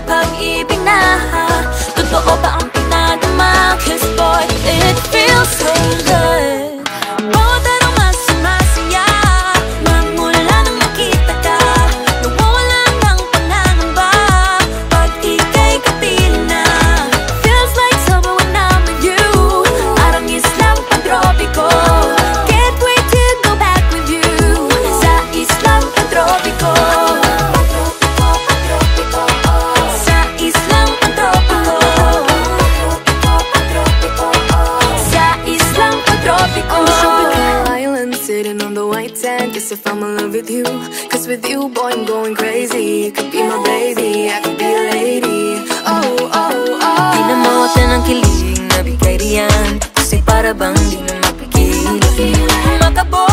pag-ibig na totoo ba ang pinadama? Cause boy, it feels so good. Bawat araw mas sumasaya magmula nang makita ka. Nawawala ng pangangamba pag ika'y kapiling na. Feels like summer when I'm with you. Parang islang pantropiko. Can't wait to go back with you sa islang pantropiko. Sa islang pantropiko. Sa islang pantropiko. On the tropical island, sitting on the white sand. Guess if I'm in love with you, cause with you, boy, I'm going crazy. You could be my baby, I could be a lady. Oh, oh, oh. Di na mawala ng kilig na bigay riyan, kasi para bang di na mapigilan. Makabo